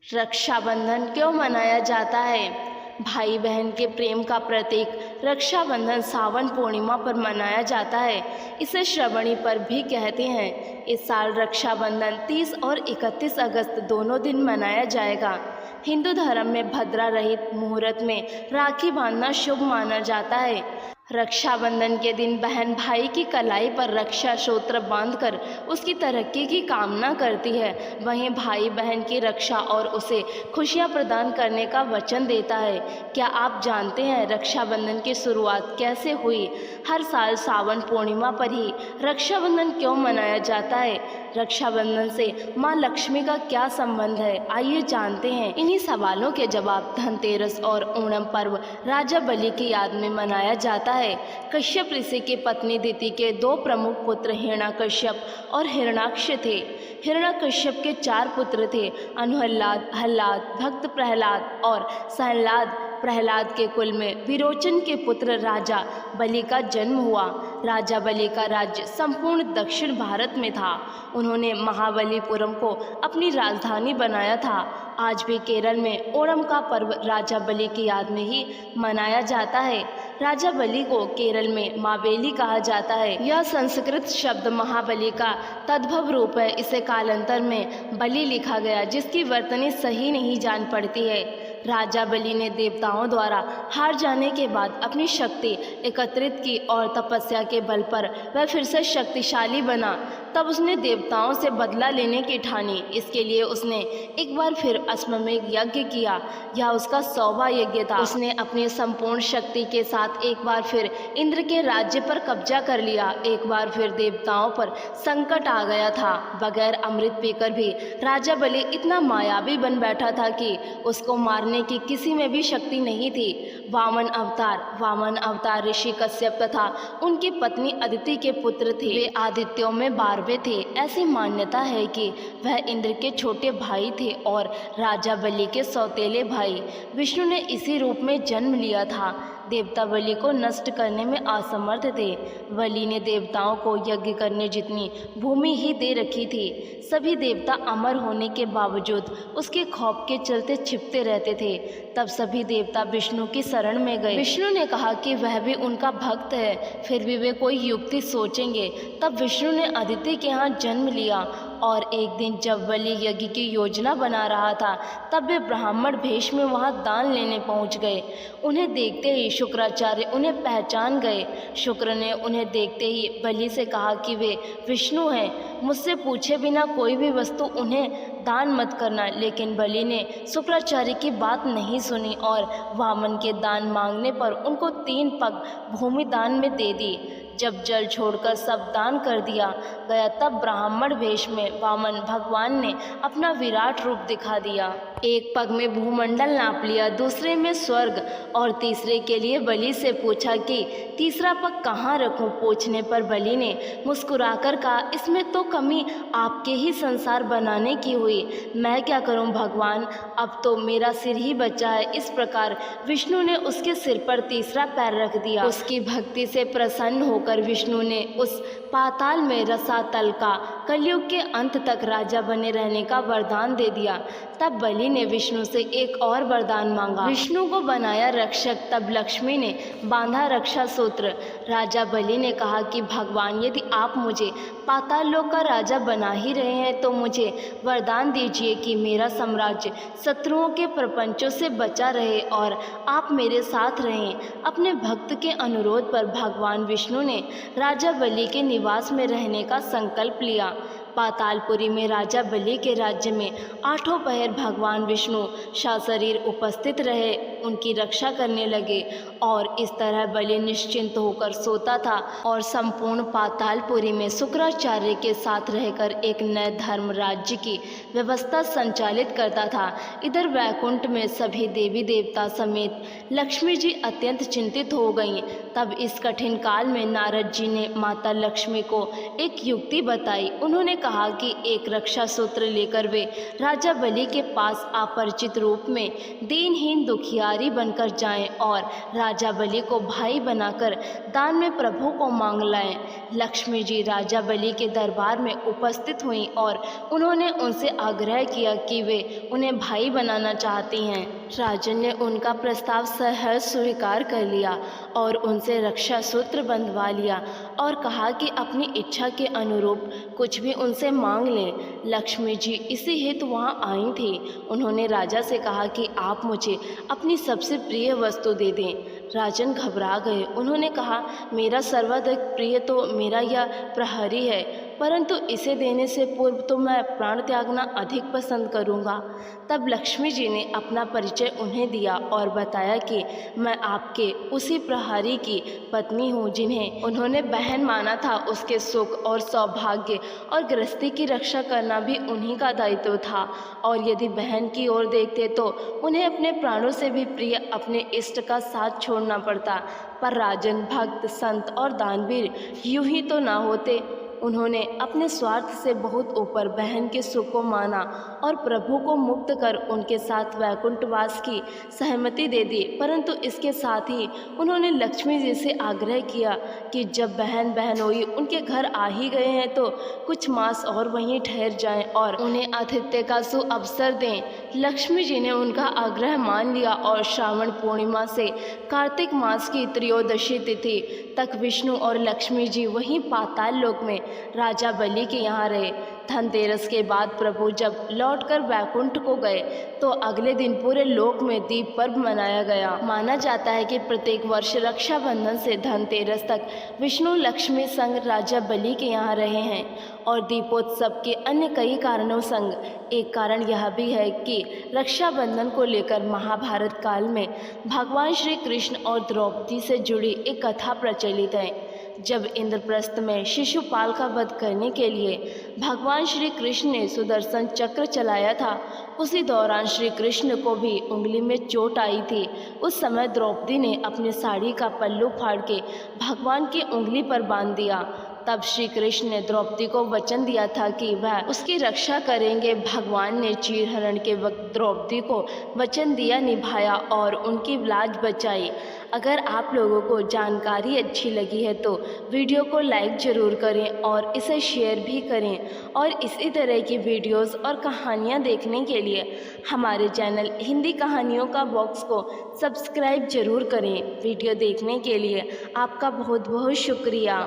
रक्षाबंधन क्यों मनाया जाता है? भाई बहन के प्रेम का प्रतीक रक्षाबंधन सावन पूर्णिमा पर मनाया जाता है। इसे श्रावणी पर्व भी कहते हैं। इस साल रक्षाबंधन 30 और 31 अगस्त दोनों दिन मनाया जाएगा। हिंदू धर्म में भद्रा रहित मुहूर्त में राखी बांधना शुभ माना जाता है। रक्षाबंधन के दिन बहन भाई की कलाई पर रक्षा सूत्र बांधकर उसकी तरक्की की कामना करती है। वहीं भाई बहन की रक्षा और उसे खुशियां प्रदान करने का वचन देता है। क्या आप जानते हैं रक्षाबंधन की शुरुआत कैसे हुई? हर साल सावन पूर्णिमा पर ही रक्षाबंधन क्यों मनाया जाता है? रक्षाबंधन से माँ लक्ष्मी का क्या संबंध है? आइए जानते हैं। इन्हीं सवालों के जवाब धनतेरस और ओणम पर्व राजा बलि की याद में मनाया जाता है। कश्यप ऋषि की पत्नी दिति के दो प्रमुख पुत्र हिरण्यकश्यप और हिरण्याक्ष थे। हिरण्यकश्यप के 4 पुत्र थे, अनुहल्लाद, हल्लाद, भक्त प्रहलाद और सहलाद। प्रहलाद के कुल में विरोचन के पुत्र राजा बलि का जन्म हुआ। राजा बलि का राज्य संपूर्ण दक्षिण भारत में था। उन्होंने महाबलीपुरम को अपनी राजधानी बनाया था। आज भी केरल में ओणम का पर्व राजा बलि की याद में ही मनाया जाता है। राजा बलि को केरल में मावेली कहा जाता है। यह संस्कृत शब्द महाबली का तद्भव रूप है। इसे कालांतर में बलि लिखा गया, जिसकी वर्तनी सही नहीं जान पड़ती है। राजा बलि ने देवताओं द्वारा हार जाने के बाद अपनी शक्ति एकत्रित की और तपस्या के बल पर वह फिर से शक्तिशाली बना। तब उसने देवताओं से बदला लेने की ठानी। इसके लिए उसने एक बार फिर अश्वमेध यज्ञ किया। यह उसका 100वां यज्ञ था। उसने अपनी संपूर्ण शक्ति के साथ एक बार फिर इंद्र के राज्य पर कब्जा कर लिया। एक बार फिर देवताओं पर संकट आ गया था। बगैर अमृत पीकर भी राजा बलि इतना मायावी बन बैठा था कि उसको मारने की किसी में भी शक्ति नहीं थी। वामन अवतार ऋषि कश्यप तथा उनकी पत्नी अदिति के पुत्र थे। वे आदित्यों में 12वें थे। ऐसी मान्यता है कि वह इंद्र के छोटे भाई थे और राजा बलि के सौतेले भाई। विष्णु ने इसी रूप में जन्म लिया था। देवता बलि को नष्ट करने में असमर्थ थे। बलि ने देवताओं को यज्ञ करने जितनी भूमि ही दे रखी थी। सभी देवता अमर होने के बावजूद उसके खौफ के चलते छिपते रहते थे। तब सभी देवता विष्णु की शरण में गए। विष्णु ने कहा कि वह भी उनका भक्त है, फिर भी वे कोई युक्ति सोचेंगे। तब विष्णु ने अदिति के यहाँ जन्म लिया और एक दिन जब बलि यज्ञ की योजना बना रहा था, तब वे ब्राह्मण भेष में वहां दान लेने पहुंच गए। उन्हें देखते ही शुक्राचार्य उन्हें पहचान गए। शुक्र ने उन्हें देखते ही बलि से कहा कि वे विष्णु हैं, मुझसे पूछे बिना कोई भी वस्तु उन्हें दान मत करना। लेकिन बलि ने शुक्राचार्य की बात नहीं सुनी और वामन के दान मांगने पर उनको 3 पग भूमि दान में दे दी। जब जल छोड़कर सब दान कर दिया गया, तब ब्राह्मण वेश में वामन भगवान ने अपना विराट रूप दिखा दिया। एक पग में भूमंडल नाप लिया, दूसरे में स्वर्ग और तीसरे के लिए बलि से पूछा कि तीसरा पग कहाँ रखूं। पूछने पर बलि ने मुस्कुराकर कहा, इसमें तो कमी आपके ही संसार बनाने की हुई। मैं क्या करूं भगवान, अब तो मेरा सिर ही बचा है। इस प्रकार विष्णु ने उसके सिर पर तीसरा पैर रख दिया। उसकी भक्ति से प्रसन्न होकर विष्णु ने उस पाताल में रसातल का कलयुग के अंत तक राजा बने रहने का वरदान दे दिया। तब बलि ने विष्णु से एक और वरदान मांगा। विष्णु को बनाया रक्षक, तब लक्ष्मी ने बांधा रक्षा सूत्र। राजा बलि ने कहा कि भगवान, यदि आप मुझे पाताल लोक का राजा बना ही रहे हैं तो मुझे वरदान दीजिए कि मेरा साम्राज्य शत्रुओं के प्रपंचों से बचा रहे और आप मेरे साथ रहें। अपने भक्त के अनुरोध पर भगवान विष्णु ने राजा बलि के निवास में रहने का संकल्प लिया। पातालपुरी में राजा बलि के राज्य में 8 पहर भगवान विष्णु सशरीर उपस्थित रहे, उनकी रक्षा करने लगे और इस तरह बलि निश्चिंत होकर सोता था और संपूर्ण पातालपुरी में शुक्राचार्य के साथ रहकर एक नए धर्म राज्य की व्यवस्था संचालित करता था। इधर वैकुंठ में सभी देवी देवता समेत लक्ष्मी जी अत्यंत चिंतित हो गईं। तब इस कठिन काल में नारद जी ने माता लक्ष्मी को एक युक्ति बताई। उन्होंने कहा कि एक रक्षा सूत्र लेकर वे राजा बलि के पास अपरिचित रूप में दीनहीन दुखियारी बनकर जाएं और राजा बलि को भाई बनाकर दान में प्रभु को मांग लाएं। लक्ष्मी जी राजा बलि के दरबार में उपस्थित हुईं और उन्होंने उनसे आग्रह किया कि वे उन्हें भाई बनाना चाहती हैं। राजन ने उनका प्रस्ताव सहर्ष स्वीकार कर लिया और उनसे रक्षा सूत्र बंधवा लिया और कहा कि अपनी इच्छा के अनुरूप कुछ भी उनसे मांग लें। लक्ष्मी जी इसी हेतु वहाँ आई थी। उन्होंने राजा से कहा कि आप मुझे अपनी सबसे प्रिय वस्तु दे दें। राजन घबरा गए। उन्होंने कहा, मेरा सर्वाधिक प्रिय तो मेरा यह प्रहरी है, परंतु इसे देने से पूर्व तो मैं प्राण त्यागना अधिक पसंद करूंगा। तब लक्ष्मी जी ने अपना परिचय उन्हें दिया और बताया कि मैं आपके उसी प्रहरी की पत्नी हूँ जिन्हें उन्होंने बहन माना था। उसके सुख और सौभाग्य और गृहस्थी की रक्षा करना भी उन्हीं का दायित्व था और यदि बहन की ओर देखते तो उन्हें अपने प्राणों से भी प्रिय अपने इष्ट का साथ छोड़ना पड़ता। पर राजन भक्त, संत और दानवीर यूं ही तो ना होते। उन्होंने अपने स्वार्थ से बहुत ऊपर बहन के सुख को माना और प्रभु को मुक्त कर उनके साथ वैकुंठवास की सहमति दे दी। परंतु इसके साथ ही उन्होंने लक्ष्मी जी से आग्रह किया कि जब बहन बहनोई उनके घर आ ही गए हैं तो कुछ मास और वहीं ठहर जाएं और उन्हें आतिथ्य का सुअवसर दें। लक्ष्मी जी ने उनका आग्रह मान लिया और श्रावण पूर्णिमा से कार्तिक मास की त्रयोदशी तिथि तक विष्णु और लक्ष्मी जी वहीं पाताल लोक में राजा बलि के यहाँ रहे। धनतेरस के बाद प्रभु जब लौटकर वैकुंठ को गए तो अगले दिन पूरे लोक में दीप पर्व मनाया गया। माना जाता है कि प्रत्येक वर्ष रक्षाबंधन से धनतेरस तक विष्णु लक्ष्मी संग राजा बलि के यहाँ रहे हैं और दीपोत्सव के अन्य कई कारणों संग एक कारण यह भी है कि रक्षाबंधन को लेकर महाभारत काल में भगवान श्री कृष्ण और द्रौपदी से जुड़ी एक कथा प्रचलित है। जब इंद्रप्रस्थ में शिशुपाल का वध करने के लिए भगवान श्री कृष्ण ने सुदर्शन चक्र चलाया था, उसी दौरान श्री कृष्ण को भी उंगली में चोट आई थी। उस समय द्रौपदी ने अपनी साड़ी का पल्लू फाड़ के भगवान की उंगली पर बांध दिया। तब श्री कृष्ण ने द्रौपदी को वचन दिया था कि वह उसकी रक्षा करेंगे। भगवान ने चीरहरण के वक्त द्रौपदी को वचन दिया निभाया और उनकी लाज बचाई। अगर आप लोगों को जानकारी अच्छी लगी है तो वीडियो को लाइक ज़रूर करें और इसे शेयर भी करें और इसी तरह की वीडियोस और कहानियाँ देखने के लिए हमारे चैनल हिंदी कहानियों का बॉक्स को सब्सक्राइब ज़रूर करें। वीडियो देखने के लिए आपका बहुत बहुत शुक्रिया।